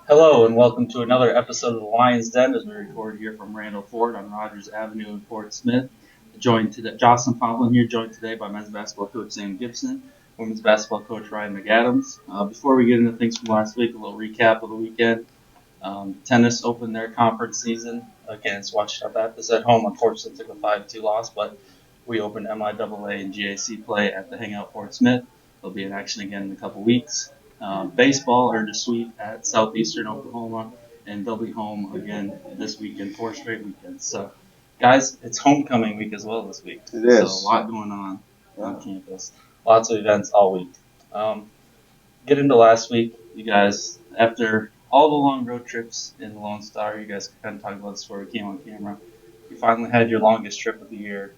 Hello and welcome to another episode of the Lions Den as we record here from Randall Ford on Rogers Avenue in Fort Smith. Joined today, Jocelyn Pomplin here, joined today by men's basketball coach Sam Gibson, women's basketball coach Ryan McAdams. Before we get into things from last week, a little recap of the weekend. Tennis opened their conference season against Ouachita Baptist at home. Unfortunately, took a 5-2 loss, but we opened MIAA and GAC play at the Hangout Fort Smith. They'll be in action again in a couple weeks. Baseball earned a sweep at Southeastern Oklahoma, and they'll be home again this weekend, 4 straight weekends. So, guys, it's homecoming week as well this week. It is. So a lot going on campus. Lots of events all week. Get into last week, you guys. After all the long road trips in the Lone Star, you guys kind of talked about this before we came on camera. You finally had your longest trip of the year,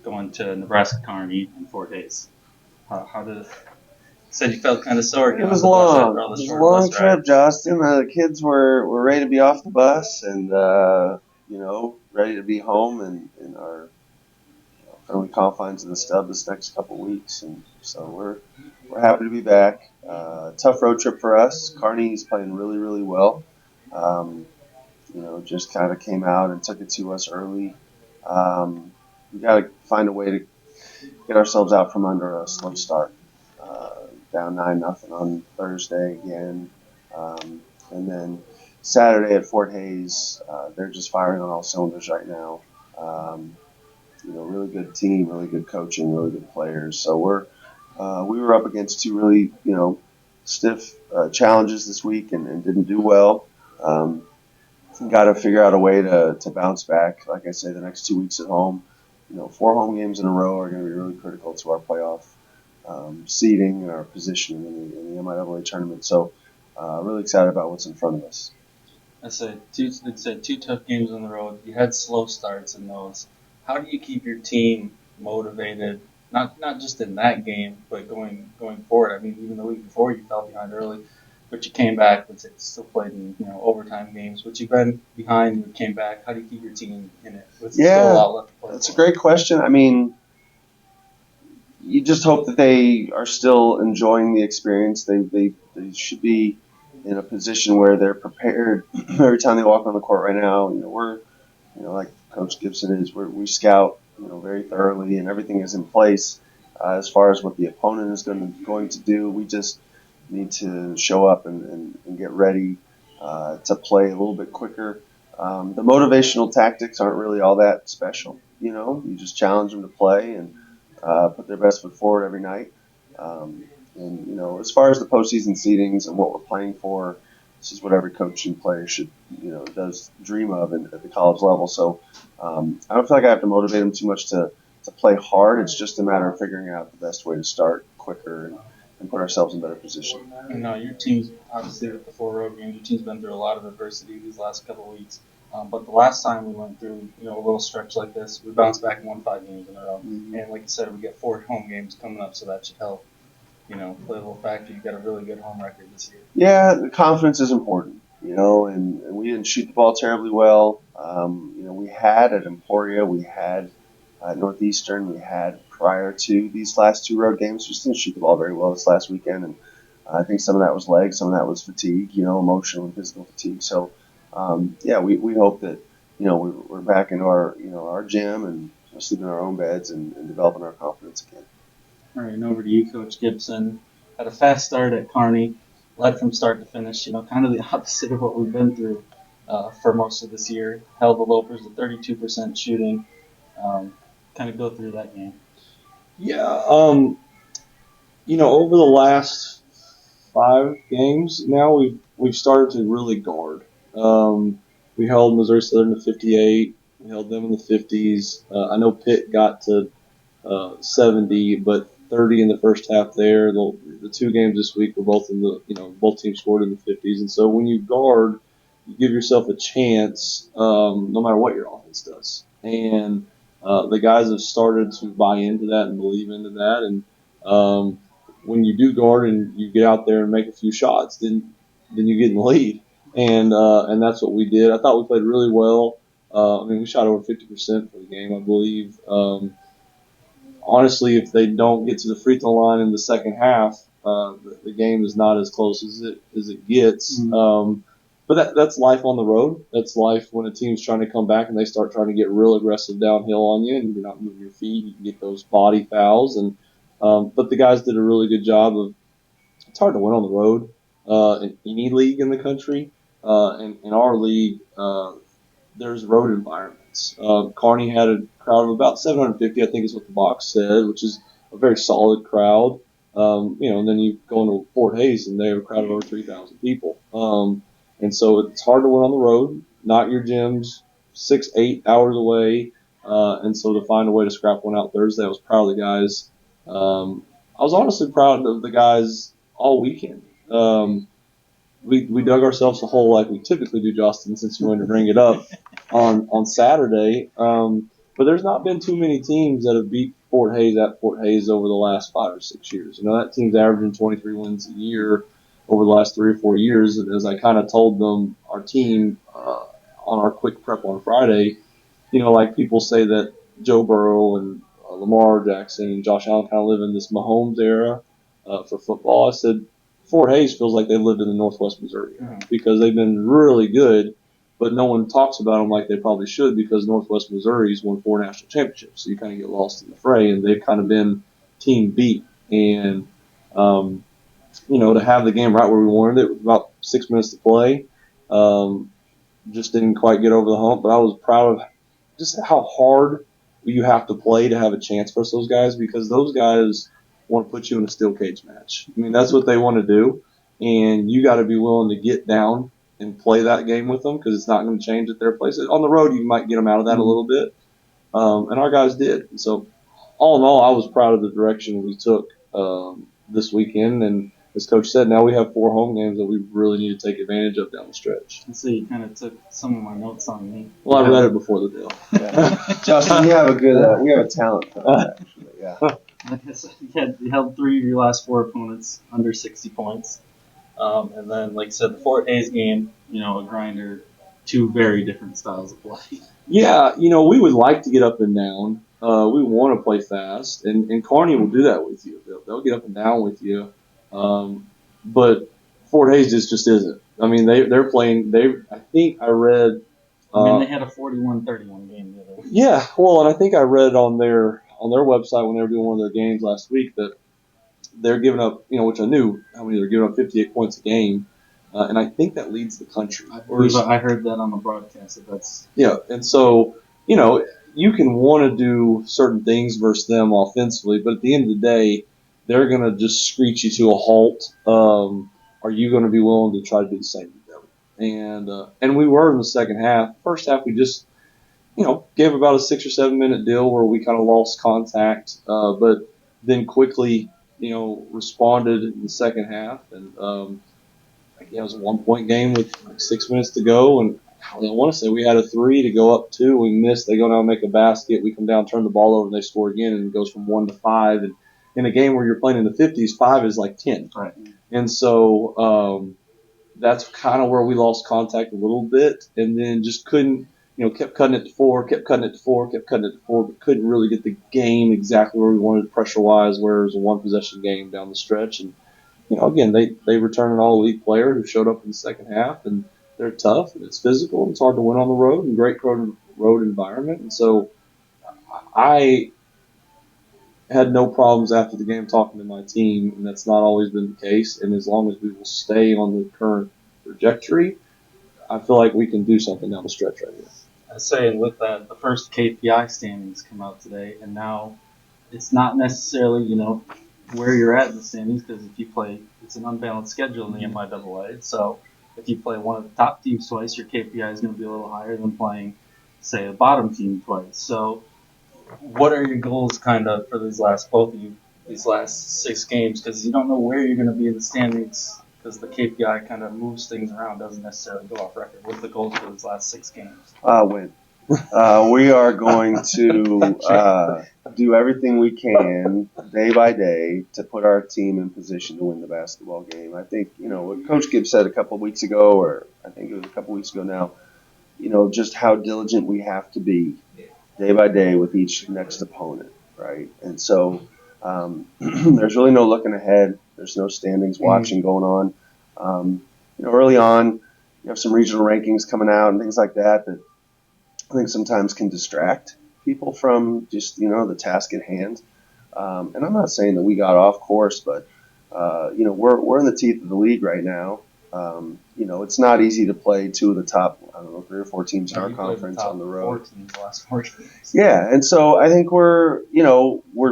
going to Nebraska Kearney in 4 days. How did it? Said you felt kind of sore. It was long. It was a long trip, Justin. The kids were ready to be off the bus and ready to be home in our friendly confines of the Stub this next couple weeks, and so we're happy to be back. Tough road trip for us. Kearney's playing really, really well. Just kind of came out and took it to us early. We got to find a way to get ourselves out from under a slow start. Down 9-0 on Thursday again, and then Saturday at Fort Hays, they're just firing on all cylinders right now. Really good team, really good coaching, really good players. So we were up against two really stiff challenges this week and didn't do well. Got to figure out a way to bounce back. Like I say, the next 2 weeks at home, 4 home games in a row are going to be really critical to our playoff seeding and our position in the MIAA tournament. So really excited about what's in front of us. I said two tough games on the road. You had slow starts in those. How do you keep your team motivated? Not just in that game, but going forward. I mean, even the week before you fell behind early, but you came back. But still played in overtime games. But you've been behind, you came back. How do you keep your team in it? With still a lot left to play. That's a great question. I mean, you just hope that they are still enjoying the experience. They should be in a position where they're prepared every time they walk on the court right now. We're like Coach Gibson is, we scout very thoroughly, and everything is in place as far as what the opponent is going to do. We just need to show up and get ready to play a little bit quicker. The motivational tactics aren't really all that special. You just challenge them to play and put their best foot forward every night. As far as the postseason seedings and what we're playing for, this is what every coach and player should, does dream of at the college level. So I don't feel like I have to motivate them too much to play hard. It's just a matter of figuring out the best way to start quicker and put ourselves in better position. Your team's obviously with the 4 road games. Your team's been through a lot of adversity these last couple of weeks. But the last time we went through, a little stretch like this, we bounced back and won 5 games in a row. Mm-hmm. And like you said, we get 4 home games coming up, so that should help. Play a little factor. You've got a really good home record this year. Yeah, the confidence is important, and we didn't shoot the ball terribly well. We had at Emporia, we had at Northeastern, we had prior to these last 2 road games. We just didn't shoot the ball very well this last weekend, and I think some of that was legs, some of that was fatigue, emotional and physical fatigue. So, we hope that, we're back into our gym and sleeping in our own beds and developing our confidence again. All right, and over to you, Coach Gibson. Had a fast start at Kearney, led from start to finish, kind of the opposite of what we've been through for most of this year. Held the Lopers to 32% shooting. Kind of go through that game. Yeah, over the last 5 games now, we've started to really guard. We held Missouri Southern to 58. We held them in the 50s. I know Pitt got to 70, but 30 in the first half there. The 2 games this week were both both teams scored in the 50s. And so when you guard, you give yourself a chance no matter what your offense does. And the guys have started to buy into that and believe into that. And when you do guard and you get out there and make a few shots, then you get in the lead. And that's what we did. I thought we played really well. We shot over 50% for the game, I believe. Honestly, if they don't get to the free throw line in the second half, The game is not as close as it gets. Mm-hmm. But that's life on the road. That's life when a team's trying to come back and they start trying to get real aggressive downhill on you, and you're not moving your feet. You can get those body fouls, and but the guys did a really good job of. It's hard to win on the road in any league in the country. In our league, there's road environments. Kearney had a crowd of about 750, I think is what the box said, which is a very solid crowd. And then you go into Fort Hays and they have a crowd of over 3,000 people. And so it's hard to win on the road. Not your gyms, 6-8 hours away. And so to find a way to scrap one out Thursday, I was proud of the guys. I was honestly proud of the guys all weekend. We dug ourselves a hole like we typically do, Justin, since you wanted to bring it up on Saturday. But there's not been too many teams that have beat Fort Hays at Fort Hays over the last 5 or 6 years. That team's averaging 23 wins a year over the last 3 or 4 years. And as I kind of told them, our team on our quick prep on Friday, like people say that Joe Burrow and Lamar Jackson and Josh Allen kind of live in this Mahomes era for football. I said, Fort Hays feels like they lived in the Northwest Missouri because they've been really good, but no one talks about them like they probably should because Northwest Missouri's won 4 national championships. So you kind of get lost in the fray, and they've kind of been team beat. And, to have the game right where we wanted it with about 6 minutes to play, just didn't quite get over the hump. But I was proud of just how hard you have to play to have a chance versus those guys because those guys want to put you in a steel cage match. I mean, that's what they want to do, and you got to be willing to get down and play that game with them because it's not going to change at their place. On the road, you might get them out of that a little bit, and our guys did. And so, all in all, I was proud of the direction we took this weekend, and as Coach said, now we have 4 home games that we really need to take advantage of down the stretch. And so you kind of took some of my notes on me. Well, I read it before the deal. Yeah. Justin, we have a talent for that, actually. Yeah. You held 3 of your last 4 opponents under 60 points. And then, like I said, the Fort Hays game, a grinder, 2 very different styles of play. Yeah, we would like to get up and down. We want to play fast, and Kearney will do that with you. They'll get up and down with you. But Fort Hays just isn't. I mean, they're playing. I think I read. They had a 41-31 game the other week. Yeah, well, and I think I read on their website when they were doing one of their games last week that they're giving up, which I knew how many they're giving up 58 points a game, and I think that leads the country. I heard that on the broadcast. And so you can want to do certain things versus them offensively, but at the end of the day, they're going to just screech you to a halt. Are you going to be willing to try to do the same with them? And we were in the second half. First half, we just, gave about a 6 or 7 minute deal where we kind of lost contact, but then quickly, responded in the second half. And it was a 1-point game with 6 minutes to go. And I want to say we had a 3 to go up 2. We missed. They go down and make a basket. We come down, turn the ball over, and they score again, and it goes from 1 to 5. And in a game where you're playing in the 50s, 5 is like 10. Right. And so that's kind of where we lost contact a little bit, and then just couldn't, kept cutting it to 4, kept cutting it to 4, but couldn't really get the game exactly where we wanted pressure-wise, where it was a one-possession game down the stretch. And, again, they returned an all-elite player who showed up in the second half, and they're tough, and it's physical, and it's hard to win on the road, and great road environment. And so I had no problems after the game talking to my team, and that's not always been the case. And as long as we will stay on the current trajectory, I feel like we can do something down the stretch right here. I say, and with that, the first KPI standings come out today, and now it's not necessarily, where you're at in the standings, because if you play, it's an unbalanced schedule in the MIAA, so if you play one of the top teams twice, your KPI is going to be a little higher than playing, say, a bottom team twice. So what are your goals kind of for these last 6 games? Because you don't know where you're going to be in the standings because the KPI kind of moves things around, doesn't necessarily go off record. What's the goal for these last 6 games? Win. We are going to do everything we can day by day to put our team in position to win the basketball game. I think, what Coach Gibbs said a couple of weeks ago, or I think it was a couple of weeks ago now, just how diligent we have to be day by day with each next opponent, right? And so There's really no looking ahead. There's no standings watching going on. Early on, you have some regional rankings coming out and things like that I think sometimes can distract people from just, the task at hand. And I'm not saying that we got off course, but, we're in the teeth of the league right now. It's not easy to play two of the top, 3 or 4 teams in our conference on the road. 4 teams the last 4 games. Yeah, and so I think we're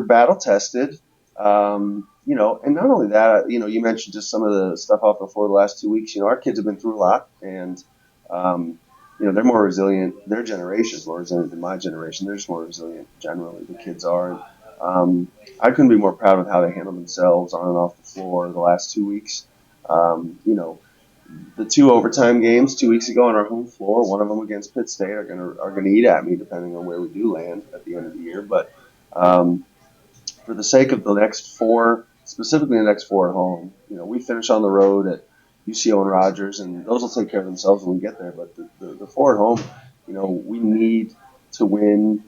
battle tested. And not only that, you mentioned just some of the stuff off the floor the last 2 weeks. Our kids have been through a lot, and they're more resilient. Their generation is more resilient than my generation. They're just more resilient generally. The kids are. I couldn't be more proud of how they handled themselves on and off the floor the last 2 weeks. The 2 overtime games 2 weeks ago on our home floor, one of them against Pitt State, are gonna eat at me depending on where we do land at the end of the year. But for the sake of the next 4, specifically the next 4 at home, we finish on the road at UCO and Rogers, and those will take care of themselves when we get there. But the 4 at home, we need to win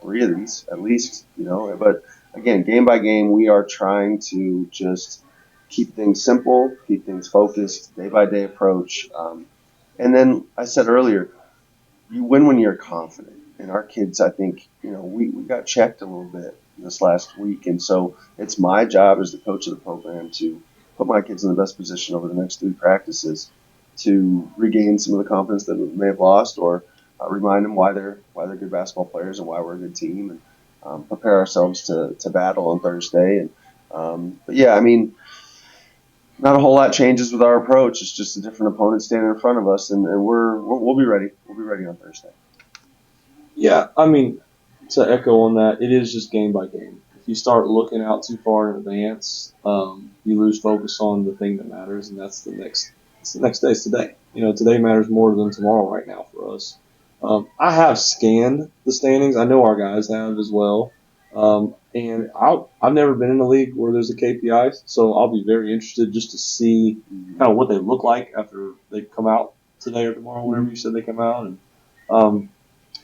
3 of these at least. But again, game by game, we are trying to just keep things simple, keep things focused, day-by-day approach. And then I said earlier, you win when you're confident. And our kids, I think, we got checked a little bit this last week. And so it's my job as the coach of the program to put my kids in the best position over the next 3 practices to regain some of the confidence that we may have lost, or remind them why they're good basketball players and why we're a good team, and prepare ourselves to battle on Thursday. But yeah, not a whole lot changes with our approach. It's just a different opponent standing in front of us, and we'll be ready. We'll be ready on Thursday. Yeah, to echo on that, it is just game by game. If you start looking out too far in advance, you lose focus on the thing that matters, and that's the next day's today. Today matters more than tomorrow right now for us. I have scanned the standings. I know our guys have as well. And I've never been in a league where there's a KPI, so I'll be very interested just to see kind of what they look like after they come out today or tomorrow, whenever you said they come out. And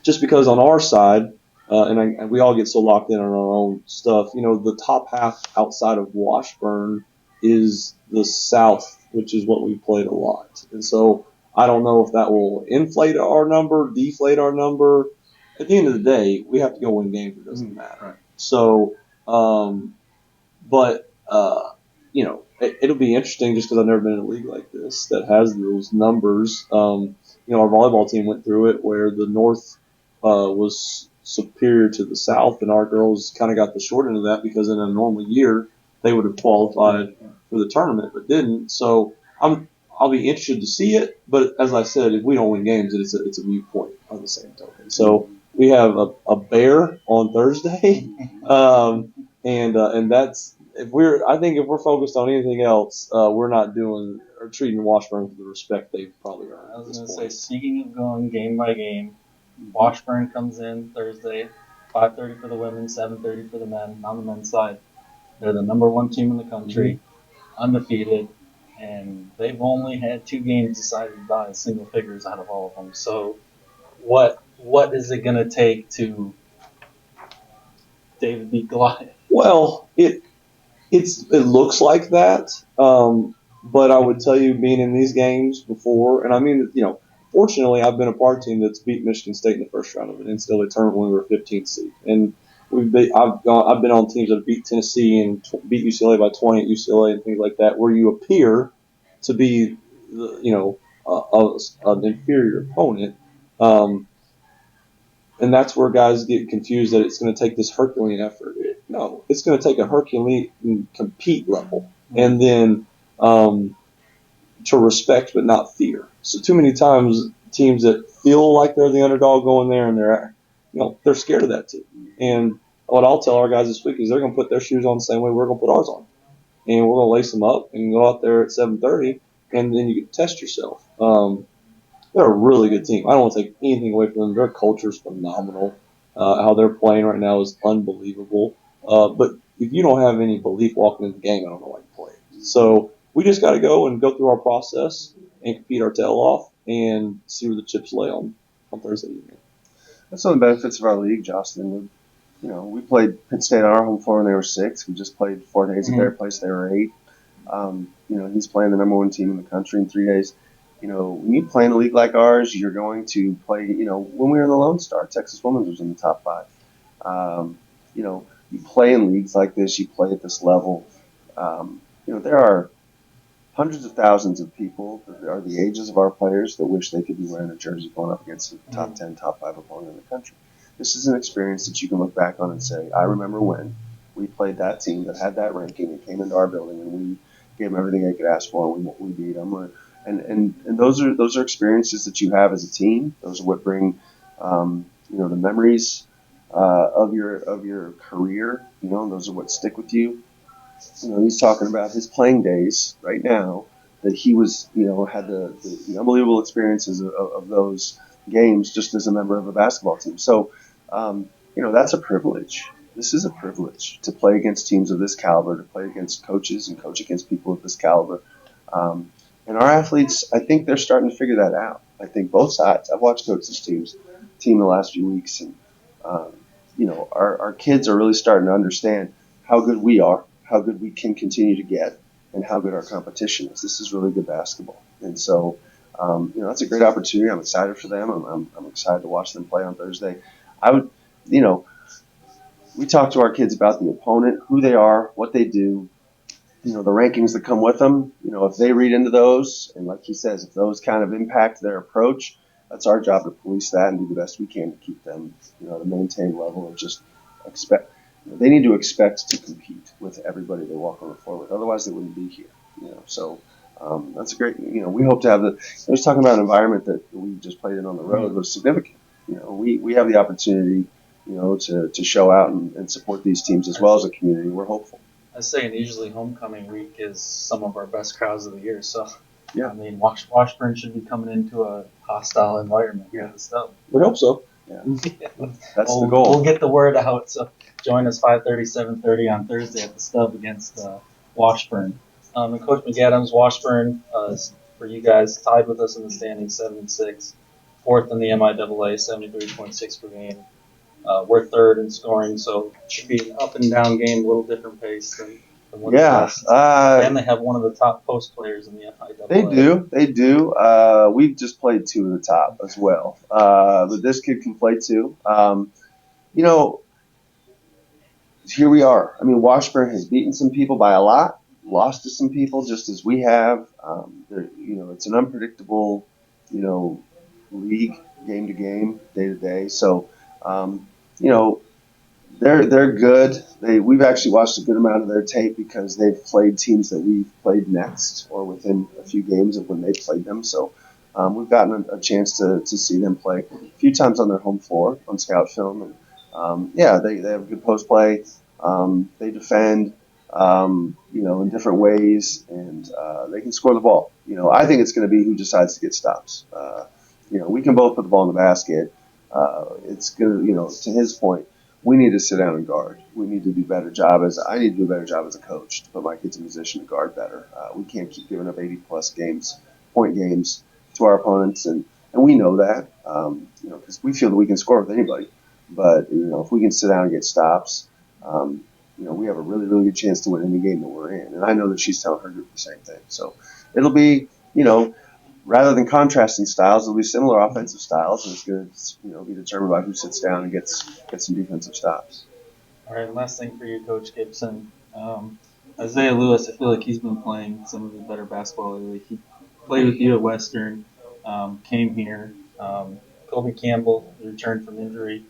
just because on our side, and we all get so locked in on our own stuff, the top half outside of Washburn is the South, which is what we played a lot. And so I don't know if that will inflate our number, deflate our number. At the end of the day, we have to go win games. It doesn't matter. Right. So, it'll be interesting just because I've never been in a league like this that has those numbers. Our volleyball team went through it where the North was superior to the South, and our girls kind of got the short end of that because in a normal year they would have qualified for the tournament but didn't. So I'll be interested to see it, but as I said, if we don't win games, it's a moot point on the same token. So we have a bear on Thursday, and that's if we're focused on anything else, we're not doing or treating Washburn with the respect they've probably earned. I was going to say, speaking of going game by game, Washburn comes in Thursday, 5:30 for the women, 7:30 for the men. On the men's side, they're the number 1 team in the country, undefeated, and they've only had 2 games decided by single figures out of all of them. So, what is it going to take to David beat Goliath? Well, it looks like that, but I would tell you, being in these games before, and fortunately, I've been a part of a team that's beat Michigan State in the first round of an NCAA tournament when we were a 15th seed, and I've been on teams that have beat Tennessee and beat UCLA by 20 at UCLA and things like that, where you appear to be, an inferior opponent. And that's where guys get confused that it's going to take this Herculean effort. No, it's going to take a Herculean compete level, and then to respect but not fear. So too many times teams that feel like they're the underdog go in there and they're scared of that too. And what I'll tell our guys this week is they're going to put their shoes on the same way we're going to put ours on, and we're going to lace them up and go out there at 7:30, and then you can test yourself. They're a really good team. I don't want to take anything away from them. Their culture is phenomenal. How they're playing right now is unbelievable. But if you don't have any belief walking in the game, I don't know why you play it. So we just got to go and go through our process and compete our tail off and see where the chips lay on Thursday evening. That's one of the benefits of our league, Justin. We played Pitt State on our home floor when they were 6. We just played 4 days at their place. They were 8. He's playing the number 1 team in the country in 3 days. When you play in a league like ours, you're going to play. When we were in the Lone Star, Texas Women's was in the top 5. You play in leagues like this. You play at this level. There are hundreds of thousands of people that are the ages of our players that wish they could be wearing a jersey going up against a top 10, top 5 opponent in the country. This is an experience that you can look back on and say, I remember when we played that team that had that ranking and came into our building and we gave them everything they could ask for and we beat them. And those are experiences that you have as a team. Those are what bring the memories of your career. Those are what stick with you. He's talking about his playing days right now, that he was, had the unbelievable experiences of those games just as a member of a basketball team. So, that's a privilege. This is a privilege to play against teams of this caliber, to play against coaches and coach against people of this caliber. And our athletes, I think they're starting to figure that out. I think both sides. I've watched coaches' team the last few weeks, and our kids are really starting to understand how good we are, how good we can continue to get, and how good our competition is. This is really good basketball, and so that's a great opportunity. I'm excited for them. I'm excited to watch them play on Thursday. I would, we talk to our kids about the opponent, who they are, what they do, the rankings that come with them. If they read into those, and like he says, if those kind of impact their approach, that's our job to police that and do the best we can to keep them, to maintain level and just expect. They need to expect to compete with everybody they walk on the floor with. Otherwise, they wouldn't be here. So that's a great. We hope to have the. I was talking about an environment that we just played in on the road was significant. We have the opportunity, to show out and support these teams as well as a community. We're hopeful. I say, and usually homecoming week is some of our best crowds of the year. So, yeah. I mean, Washburn should be coming into a hostile environment. Yeah, we hope so. Yeah, that's the goal. We'll get the word out. So, join us 5:30, 7:30 on Thursday at the Stub against Washburn. And Coach McAdams, Washburn, for you guys, tied with us in the standings, 7-6, fourth in the MIAA, 73.6 per game. We're third in scoring, so it should be an up and down game, a little different pace than what and they have one of the top post players in the MIAA. They do. We've just played 2 of the top as well. But this kid can play too. Here we are. I mean, Washburn has beaten some people by a lot, lost to some people just as we have. It's an unpredictable, league, game to game, day to day. So, they're good. We've actually watched a good amount of their tape because they've played teams that we've played next or within a few games of when they played them. So we've gotten a chance to see them play a few times on their home floor on scout film. And they have good post play. They defend, in different ways, and they can score the ball. I think it's going to be who decides to get stops. We can both put the ball in the basket. It's going to, to his point, we need to sit down and guard. We need to do a better job I need to do a better job as a coach to put my kids in position to guard better. We can't keep giving up 80-plus point games to our opponents, and we know that, because we feel that we can score with anybody. But, if we can sit down and get stops, we have a really, really good chance to win any game that we're in. And I know that she's telling her group the same thing. So it'll be, rather than contrasting styles, it'll be similar offensive styles, and it's going to, be determined by who sits down and gets some defensive stops. All right, last thing for you, Coach Gibson. Isaiah Lewis, I feel like he's been playing some of the better basketball lately. He played with you at Western, came here. Kobe Campbell returned from injury.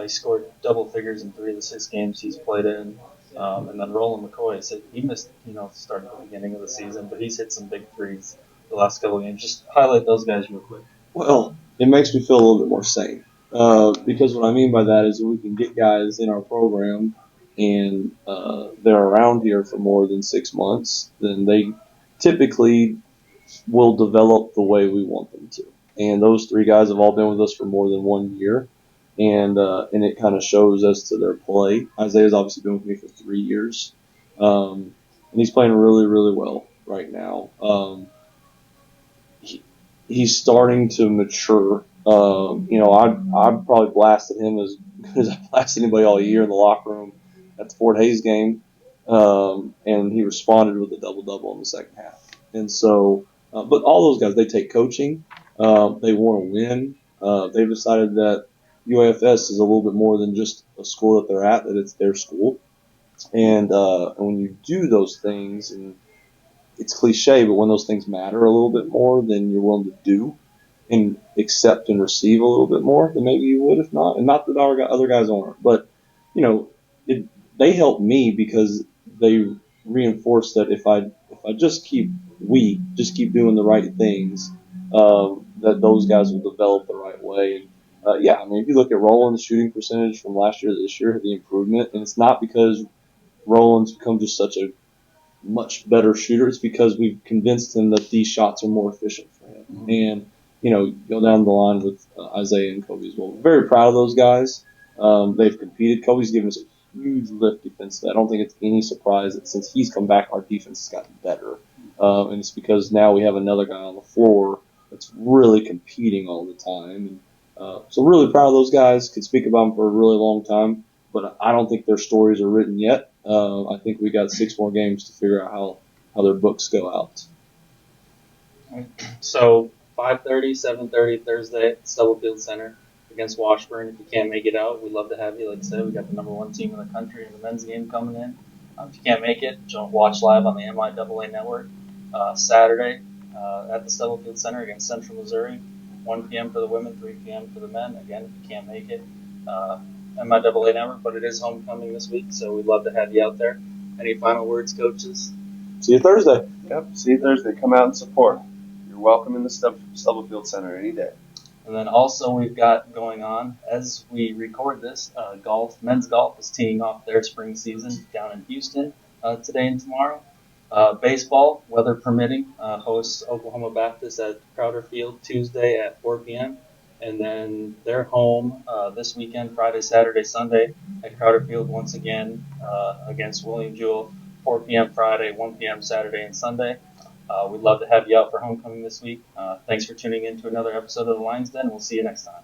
He scored double figures in 3 of the 6 games he's played in. And then Roland McCoy said he missed, starting at the beginning of the season, but he's hit some big threes the last couple of games. Just highlight those guys real quick. Well, it makes me feel a little bit more sane. Because what I mean by that is we can get guys in our program and they're around here for more than 6 months, then they typically will develop the way we want them to. And those 3 guys have all been with us for more than 1 year. And it kind of shows as to their play. Isaiah's obviously been with me for 3 years. And he's playing really, really well right now. He's starting to mature I'd probably blasted him as good as I blasted anybody all year in the locker room at the Fort Hays game, and he responded with a double double in the second half. And so, but all those guys, they take coaching. They want to win. They've decided that UAFS is a little bit more than just a school that they're at; that it's their school. And when you do those things, and it's cliche, but when those things matter a little bit more than you're willing to do and accept and receive a little bit more than maybe you would if not. And not that our other guys aren't, but you know, they help me because they reinforce that if I just keep doing the right things, that those guys will develop the right way. And yeah, I mean, if you look at Roland's shooting percentage from last year to this year, the improvement, and it's not because Roland's become just such a much better shooter. It's because we've convinced him that these shots are more efficient for him. Mm-hmm. And, go down the line with Isaiah and Kobe as well. We're very proud of those guys. They've competed. Kobe's given us a huge lift defensively. I don't think it's any surprise that since he's come back, our defense has gotten better. And it's because now we have another guy on the floor that's really competing all the time. And so really proud of those guys. Could speak about them for a really long time, but I don't think their stories are written yet. I think we got 6 more games to figure out how their books go out. So 5:30, 7:30 Thursday at Stubblefield Center against Washburn. If you can't make it out, we'd love to have you. Like I said, we got the number 1 team in the country in the men's game coming in. If you can't make it, watch live on the MIAA network Saturday at the Stubblefield Center against Central Missouri. 1 p.m. for the women, 3 p.m. for the men. Again, if you can't make it, MIAA network, but it is homecoming this week, so we'd love to have you out there. Any final words, coaches? See you Thursday. Yep, see you Thursday. Come out and support. You're welcome in the Stubblefield Center any day. And then also we've got going on, as we record this, men's golf is teeing off their spring season down in Houston today and tomorrow. Baseball, weather permitting, hosts Oklahoma Baptist at Crowder Field Tuesday at 4 p.m. And then they're home this weekend, Friday, Saturday, Sunday at Crowder Field once again against William Jewell, 4 p.m. Friday, 1 p.m. Saturday and Sunday. We'd love to have you out for homecoming this week. Thanks for tuning in to another episode of The Lions Den. We'll see you next time.